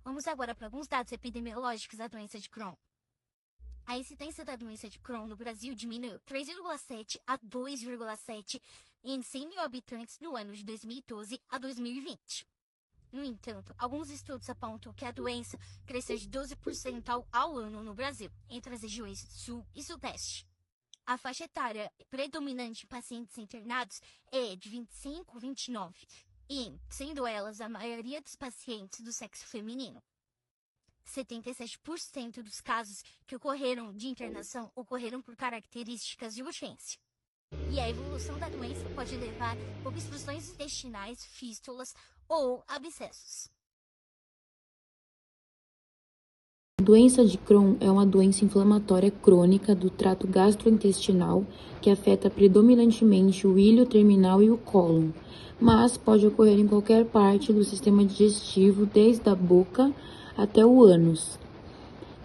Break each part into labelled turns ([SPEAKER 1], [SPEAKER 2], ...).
[SPEAKER 1] Vamos agora para alguns dados epidemiológicos da doença de Crohn. A incidência da doença de Crohn no Brasil diminuiu 3,7 a 2,7 em 100 mil habitantes no ano de 2012 a 2020. No entanto, alguns estudos apontam que a doença cresceu de 12% ao ano no Brasil, entre as regiões Sul e Sudeste. A faixa etária predominante em pacientes internados é de 25 a 29, e, sendo elas a maioria dos pacientes do sexo feminino. 77% dos casos que ocorreram de internação ocorreram por características de urgência. E a evolução da doença pode levar a obstruções intestinais, fístulas ou abscessos.
[SPEAKER 2] A doença de Crohn é uma doença inflamatória crônica do trato gastrointestinal que afeta predominantemente o ilho terminal e o cólon, mas pode ocorrer em qualquer parte do sistema digestivo, desde a boca até o ânus.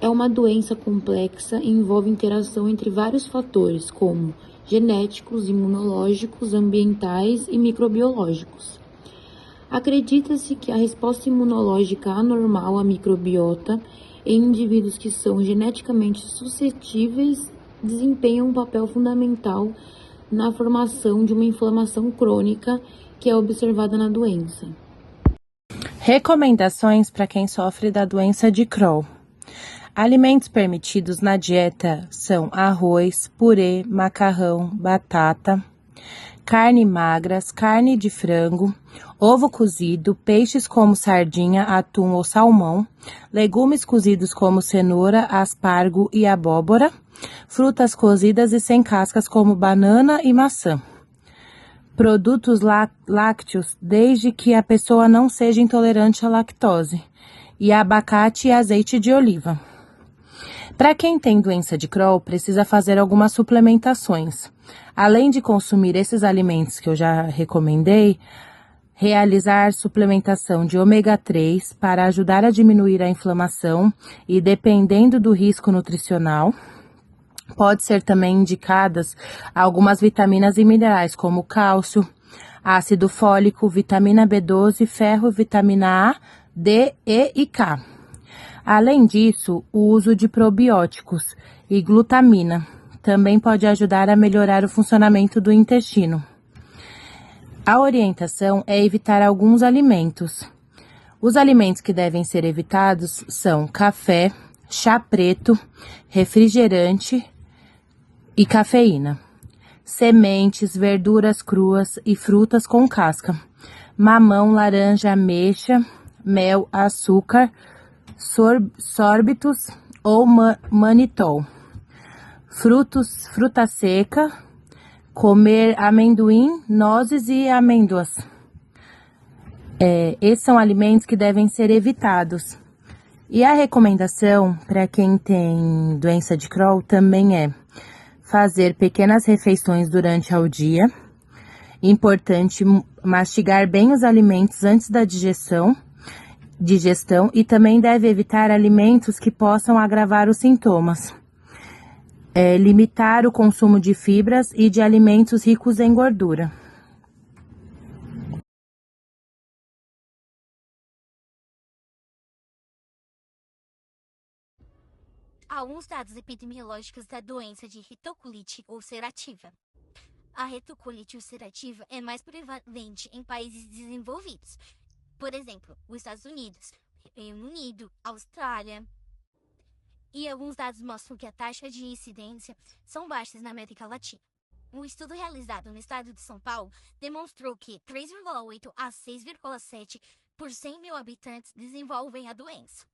[SPEAKER 2] É uma doença complexa e envolve interação entre vários fatores, como genéticos, imunológicos, ambientais e microbiológicos. Acredita-se que a resposta imunológica anormal à microbiota em indivíduos que são geneticamente suscetíveis desempenha um papel fundamental na formação de uma inflamação crônica que é observada na doença.
[SPEAKER 3] Recomendações para quem sofre da doença de Crohn. Alimentos permitidos na dieta são arroz, purê, macarrão, batata, carne magras, carne de frango, ovo cozido, peixes como sardinha, atum ou salmão, legumes cozidos como cenoura, aspargo e abóbora, frutas cozidas e sem cascas como banana e maçã. Produtos lácteos, desde que a pessoa não seja intolerante à lactose, e abacate e azeite de oliva. Para quem tem doença de Crohn, precisa fazer algumas suplementações. Além de consumir esses alimentos que eu já recomendei, realizar suplementação de ômega 3 para ajudar a diminuir a inflamação e, dependendo do risco nutricional, pode ser também indicadas algumas vitaminas e minerais, como cálcio, ácido fólico, vitamina B12, ferro, vitamina A, D, E e K. Além disso, o uso de probióticos e glutamina também pode ajudar a melhorar o funcionamento do intestino. A orientação é evitar alguns alimentos. Os alimentos que devem ser evitados são café, chá preto, refrigerante e cafeína, sementes, verduras cruas e frutas com casca, mamão, laranja, ameixa, mel, açúcar, sórbitos ou manitol, fruta seca, comer amendoim, nozes e amêndoas. Esses são alimentos que devem ser evitados. E a recomendação para quem tem doença de Crohn também é fazer pequenas refeições durante o dia. Importante mastigar bem os alimentos antes da digestão e também deve evitar alimentos que possam agravar os sintomas. Limitar o consumo de fibras e de alimentos ricos em gordura.
[SPEAKER 1] Alguns dados epidemiológicos da doença de retocolite ulcerativa. A retocolite ulcerativa é mais prevalente em países desenvolvidos, por exemplo, os Estados Unidos, Reino Unido, Austrália. E alguns dados mostram que a taxa de incidência são baixas na América Latina. Um estudo realizado no estado de São Paulo demonstrou que 3,8 a 6,7 por 100 mil habitantes desenvolvem a doença.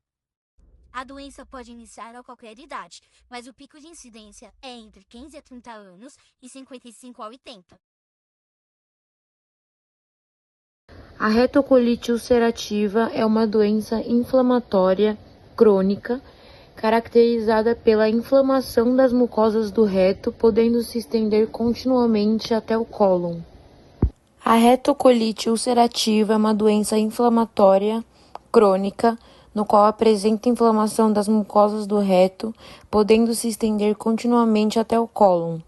[SPEAKER 1] A doença pode iniciar a qualquer idade, mas o pico de incidência é entre 15 a 30 anos e 55 a 80.
[SPEAKER 2] A retocolite ulcerativa é uma doença inflamatória crônica caracterizada pela inflamação das mucosas do reto, podendo se estender continuamente até o cólon. A retocolite ulcerativa é uma doença inflamatória crônica no qual apresenta inflamação das mucosas do reto, podendo se estender continuamente até o cólon.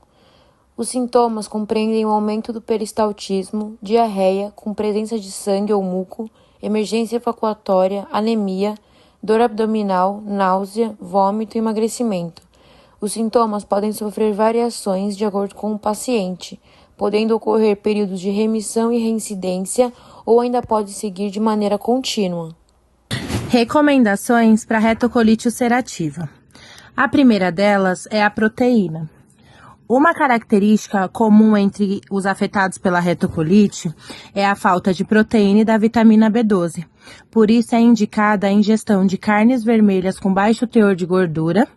[SPEAKER 2] Os sintomas compreendem o aumento do peristaltismo, diarreia com presença de sangue ou muco, emergência evacuatória, anemia, dor abdominal, náusea, vômito e emagrecimento. Os sintomas podem sofrer variações de acordo com o paciente, podendo ocorrer períodos de remissão e reincidência ou ainda pode seguir de maneira contínua.
[SPEAKER 3] Recomendações para retocolite ulcerativa. A primeira delas é a proteína. Uma característica comum entre os afetados pela retocolite é a falta de proteína e da vitamina B12. Por isso é indicada a ingestão de carnes vermelhas com baixo teor de gordura,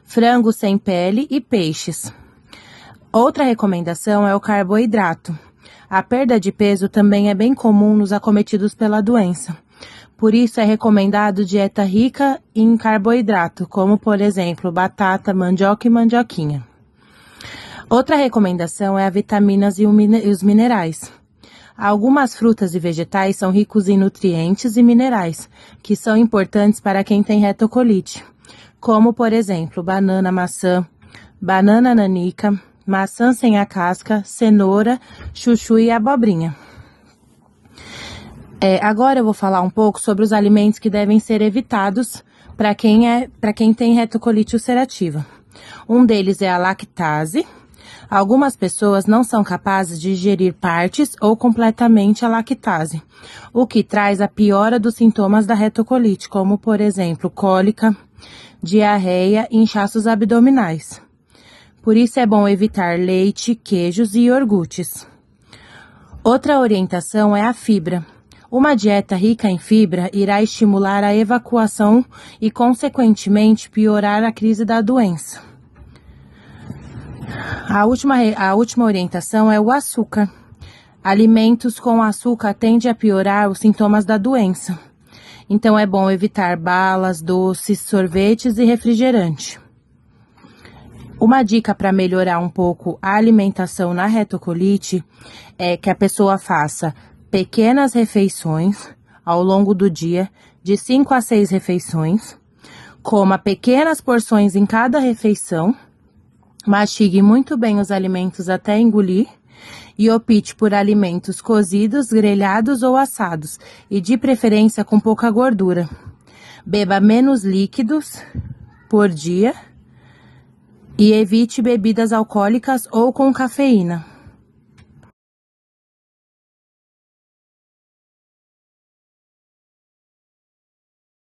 [SPEAKER 3] frango sem pele e peixes. Outra recomendação é o carboidrato. A perda de peso também é bem comum nos acometidos pela doença. Por isso é recomendado dieta rica em carboidrato, como por exemplo batata, mandioca e mandioquinha. Outra recomendação é a vitaminas e os minerais. Algumas frutas e vegetais são ricos em nutrientes e minerais, que são importantes para quem tem retocolite, como por exemplo banana maçã, banana nanica, maçã sem a casca, cenoura, chuchu e abobrinha. Agora eu vou falar um pouco sobre os alimentos que devem ser evitados para quem tem retocolite ulcerativa. Um deles é a lactase. Algumas pessoas não são capazes de digerir partes ou completamente a lactase, o que traz a piora dos sintomas da retocolite, como por exemplo cólica, diarreia e inchaços abdominais. Por isso é bom evitar leite, queijos e iogurtes. Outra orientação é a fibra. Uma dieta rica em fibra irá estimular a evacuação e, consequentemente, piorar a crise da doença. A última orientação é o açúcar. Alimentos com açúcar tendem a piorar os sintomas da doença. Então é bom evitar balas, doces, sorvetes e refrigerante. Uma dica para melhorar um pouco a alimentação na retocolite é que a pessoa faça pequenas refeições ao longo do dia, de 5 a 6 refeições, coma pequenas porções em cada refeição, mastigue muito bem os alimentos até engolir e opte por alimentos cozidos, grelhados ou assados e de preferência com pouca gordura. Beba menos líquidos por dia e evite bebidas alcoólicas ou com cafeína.